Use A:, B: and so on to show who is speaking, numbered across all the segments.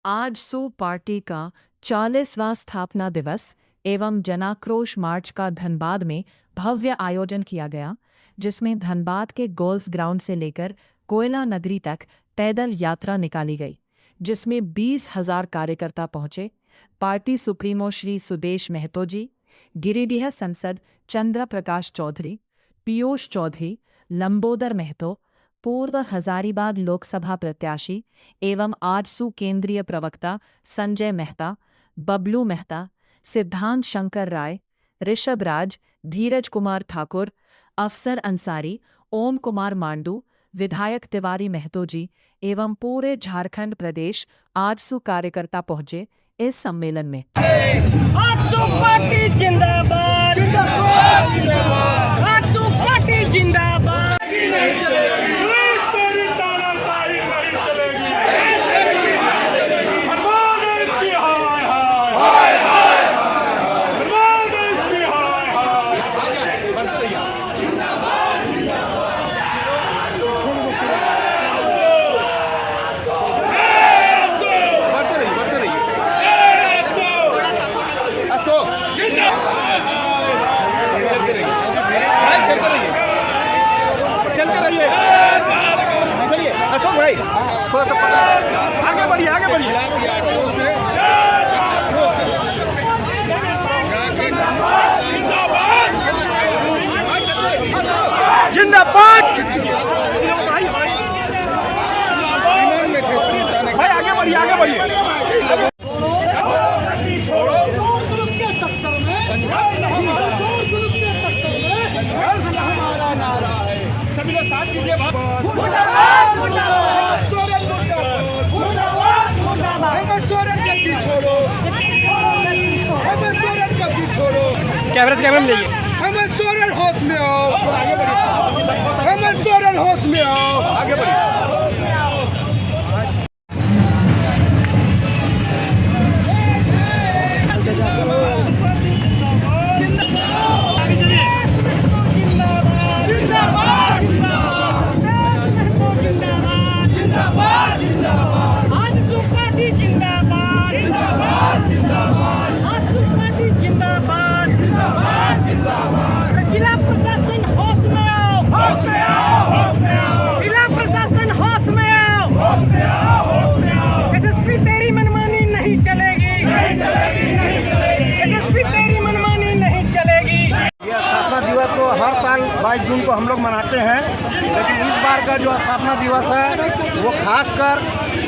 A: AJSU party का 40वां स्थापना दिवस एवं जनाक्रोश मार्च का धनबाद में भव्य आयोजन किया गया, जिसमें धनबाद के गोल्फ ग्राउंड से लेकर कोयला नगरी तक पैदल यात्रा निकाली गई, जिसमें 20,000 कार्यकर्ता पहुंचे। पार्टी सुप्रीमो श्री सुदेश महतो जी, गिरिडीह सांसद चंद्र प्रकाश चौधरी, पीयूष चौधरी, लंबोदर महतो, पूर्व हजारीबाग लोकसभा प्रत्याशी एवं आजसू केंद्रीय प्रवक्ता संजय मेहता, बबलू मेहता, सिद्धांत शंकर राय, ऋषभ राज, धीरज कुमार ठाकुर, अफसर अंसारी, ओम कुमार मांडू, विधायक तिवारी महतो जी एवं पूरे झारखंड प्रदेश आजसू कार्यकर्ता पहुंचे इस सम्मेलन में।
B: आजसू पार्टी जिंदाबाद, आजसू पार्टी जिंदाबाद। थोड़ा सा आगे बढ़िए, आगे बढ़िए। जिंदाबाद भाई, आगे बढ़िए, आगे बढ़िए। सभी लोग साथ दीजिए। कैमरा में लेइए। हेमंत सोरेन होश में आओ, आगे बढ़िए। हेमंत सोरेन होश में आओ, आगे बढ़िए। जिला प्रशासन होश में आओ, होश में आओ, होश में आओ। जिला प्रशासन होश में आओ, होश में आओ, होश में आओ। एसएसपी तेरी मनमानी नहीं चलेगी, नहीं चलेगी, नहीं चलेगी। एसएसपी तेरी मनमानी नहीं चलेगी।
C: ये स्थापना दिवस तो हर साल 22 जून को हम लोग मनाते हैं, लेकिन इस बार का जो स्थापना दिवस है वो खासकर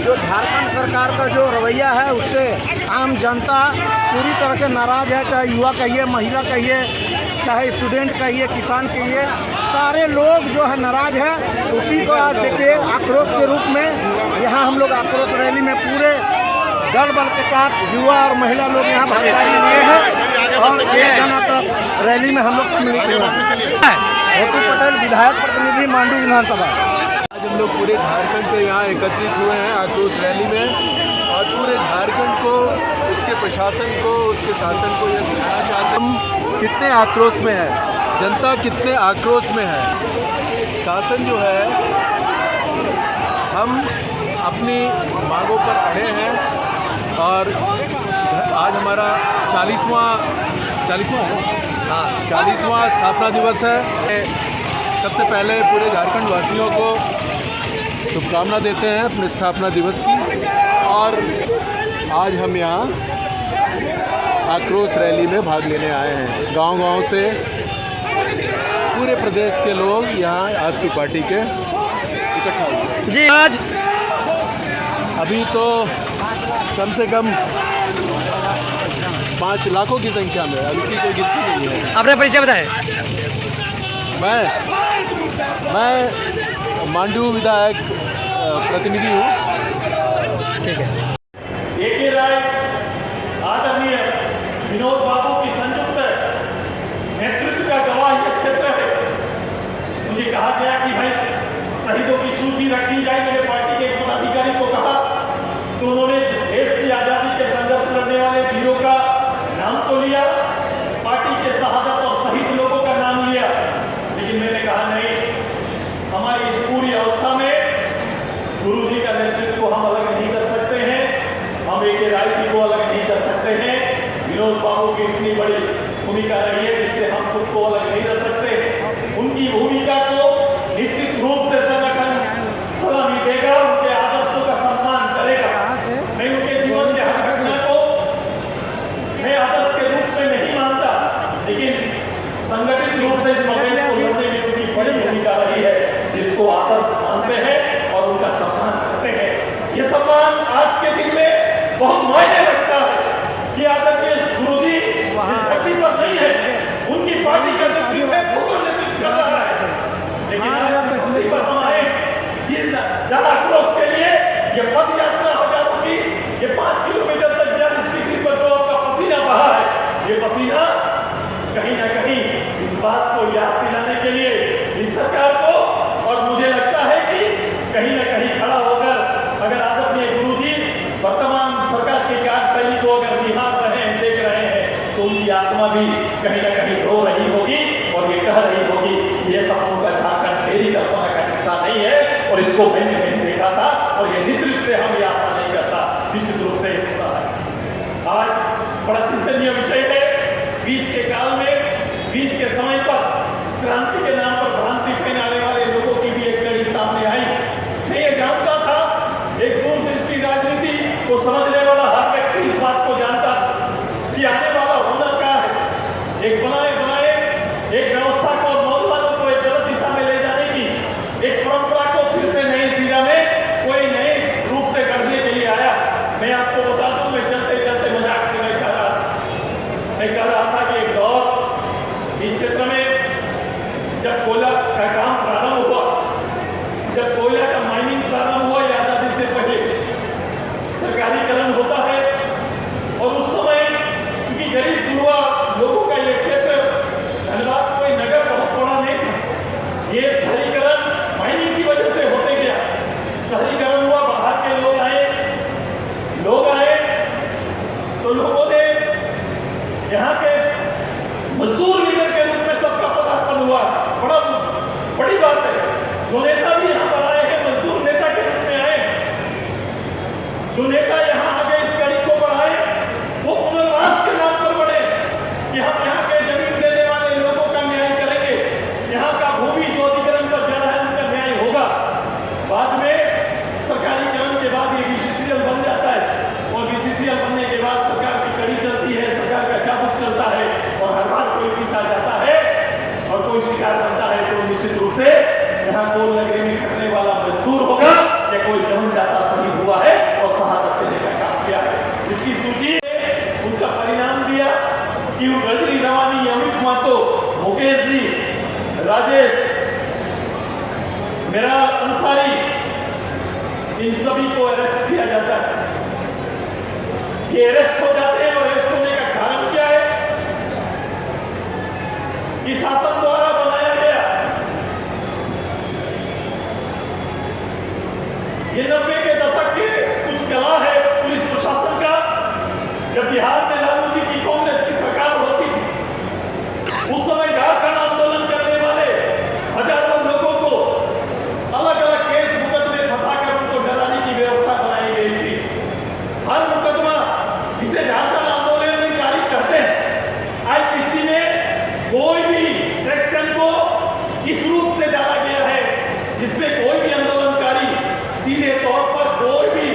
C: जो झारखंड सरकार का जो रवैया है उससे आम जनता पूरी तरह से नाराज है। चाहे युवा कहिए, महिला कहिए, चाहे स्टूडेंट कहिए, किसान कहिए, सारे लोग जो है नाराज है। उसी को आज देखिए आक्रोश के रूप में यहाँ हम लोग आक्रोश रैली में पूरे दल बल के साथ युवा और महिला लोग यहाँ भागीदारी लिए हैं और एक घंटा तक रैली में हम लोग सम्मिलित हुए। हेतु पटेल, विधायक प्रतिनिधि, मांडू विधानसभा।
D: आज हम लोग पूरे झारखंड से यहाँ एकत्रित हुए हैं आक्रोश रैली में और पूरे झारखंड को, उसके प्रशासन को, उसके शासन को ये दिखाना चाहते हैं हम कितने आक्रोश में है, जनता कितने आक्रोश में है। शासन जो है, हम अपनी मांगों पर अड़े हैं और आज हमारा 40वां स्थापना दिवस है। सबसे पहले पूरे झारखंड वासियों को शुभकामना देते हैं अपने स्थापना दिवस की। और आज हम यहाँ आक्रोश रैली में भाग लेने आए हैं। गांव-गांव से पूरे प्रदेश के लोग यहाँ आजसू पार्टी के इकट्ठा हुए
B: जी। आज
D: अभी तो कम से कम 5 लाखों की संख्या में, अब इसकी कोई गिनती नहीं है।
B: अपना परिचय बताएं।
D: मैं मांडू विधायक प्रतिनिधि हूँ।
B: ठीक है।
E: एक ही राय आदरणीय विनोद बाबू की संयुक्त नेतृत्व का गवाह यह क्षेत्र है। मुझे कहा गया कि भाई शहीदों की सूची रखी जाए। मेरे पार्टी के एक पदाधिकारी को कहा तो उन्होंने देश की आज़ादी के संघर्ष लड़ने वाले वीरों का नाम तो लिया, पार्टी के शहादत और शहीद लोगों का नाम लिया, लेकिन मैंने कहा नहीं, हमारी इस पूरी अवस्था में गुरुजी का नेतृत्व हम अलग नहीं कर सकते हैं। के राय जी को अलग नहीं कर सकते हैं। विनोद बाबू की इतनी बड़ी भूमिका रही है जिससे हम खुद को अलग नहीं कर सकते। उनकी भूमिका को निश्चित रूप से संगठन सलामी देगा, उनके आदर्शों का सम्मान करेगा। मैं उनके जीवन के हर घटना को मैं आदर्श के रूप में नहीं मानता, लेकिन संगठित रूप से इस मकसद को लड़ने में उनकी बड़ी भूमिका रही है, जिसको आदर्श मानते हैं और उनका सम्मान करते हैं। ये सम्मान आज के दिन में बहुत मायने रखता है कि आदरणीय गुरुजी इस धरती पर नहीं है, उनकी पार्टी का नेतृत्व है, खुद नेतृत्व कर रहा है। लेकिन आज धरती पर हम आए जिस जन आक्रोश के लिए, ये पद यात्रा हजारों की, ये 5 किलोमीटर तक 42 डिग्री पर जो आपका पसीना बहा है, ये पसीना कहीं ना कहीं इस बात को याद दिलाने के लिए इस सरकार को, और मुझे लगता है कि कहीं ना कहीं खड़ा होकर अगर आदरणीय गुरुजी वर्तमान सरकार की कार्यशैली को अगर निहार रहे हैं, देख रहे हैं, तो उनकी आत्मा भी कहीं ना कहीं रो रही होगी और ये कह रही होगी ये सब उनका झारखंड मेरी कल्पना का हिस्सा नहीं है और इसको मैंने नहीं देखा था और ये नेतृत्व से हम ये आशा नहीं करता। निश्चित रूप से होता है। आज बड़ा चिंतनीय विषय है। बीच के काल में, बीच के समय पर क्रांति के नाम पर भ्रांति फैलाने वाले लोगों की भी एक कड़ी सामने आई। मैं ये जानता था, एक दूरदृष्टि राजनीति को समझने वाला हर व्यक्ति इस बात को जानता कि आने वाला होना क्या है। एक बनाए एक व्यवस्था को, नौजवानों को एक गलत दिशा में ले जाने की, एक परंपरा को फिर से नई सिरा में कोई नए रूप से गढ़ने के लिए आया। मैं आपको बता दूं, मैं चलते चलते मजाक से मैं कह रहा था कि एक दौर इस क्षेत्र में जब कोयला का काम प्रारंभ हुआ, जब कोयला का माइनिंग प्रारंभ हुआ, आजादी से पहले सरकारीकरण होता है और उस समय चूंकि गरीब गुरुआ लोगों का ये क्षेत्र, धनबाद कोई नगर बहुत बड़ा नहीं था, ये शहरीकरण माइनिंग की वजह से होते गया। शहरीकरण हुआ, बाहर के लोग आए तो लोगों ने यहाँ के मजदूर लीडर के रूप में सबका पदार्पण हुआ। बड़ी बात है। जो नेता भी यहाँ पर आए हैं, मजदूर नेता के रूप में आए। जो नेता यहाँ आगे इस कड़ी को बढ़ाए, वो पुनर्वास के नाम पर बढ़े कि हम यहाँ के जमीन देने वाले लोगों का न्याय करेंगे, यहाँ का भूमि जो अधिग्रहण पर जा रहा है उनका न्याय होगा। बाद में सरकारीकरण के बाद ये बीसीसीएल बन जाता है और बीसीसीएल बनने के बाद सरकार की कड़ी चलती है, सरकार का चाबुक चलता है और हर बार कोई पीछा जाता है और कोई शिकार बनता है, तो निश्चित रूप से यहाँ कोल नगरी में खटने वाला मजदूर होगा या कोई जमीनदाता शहीद हुआ है और शहादत देने का काम किया है। इसकी सूची उनका परिणाम दिया कि रजनी रवानी, अमित मातो, मुकेश जी, राजेश, मेरा अंसारी, इन सभी को अरेस्ट किया जाता है। ये अरेस्ट हो जाते हैं और अरेस्ट होने का कारण क्या है कि शासन द्वारा बनाया गया ये 90 के दशक के कुछ कला है पुलिस प्रशासन का। जब बिहार में लालू जी की कांग्रेस की सरकार होती थी, उस समय झारखंड आंदोलन करने वाले हजारों लोगों को अलग अलग केस मुकदमे फंसाकर उनको डराने की व्यवस्था बनाई गई थी। हर मुकदमा जिसे झारखंड आंदोलनकारी कहते हैं, आईपीसी में कोई भी सेक्शन को इस रूप से डाला गया है जिसमें कोई भी आंदोलनकारी सीधे तौर पर कोई भी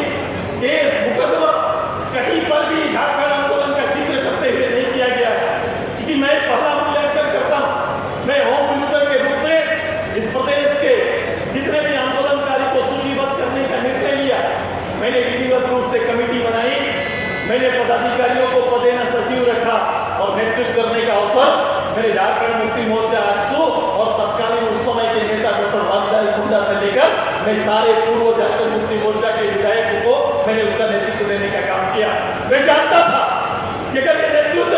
E: केस मुकदमा कहीं पर भी झारखंड आंदोलन का जिक्र करते हुए नहीं किया गया। क्योंकि मैं पहला मूल्यांकन करता हूं, मैं होम मिनिस्टर के रूप में इस प्रदेश के जितने भी आंदोलनकारी को सूचीबद्ध करने का निर्णय लिया। मैंने विधिवत रूप से कमेटी बनाई, मैंने पदाधिकारियों को पदेना सचिव रखा और नेतृत्व करने का अवसर मेरे झारखंड मुक्ति मोर्चा आंसू और तत्कालीन उस समय के नेता डॉक्टर रामलाल कुंडा से लेकर मैं सारे पूर्व झारखंड मुक्ति मोर्चा के विधायकों को मैंने उसका नेतृत्व देने का काम किया। मैं जानता था कि अगर ये नेतृत्व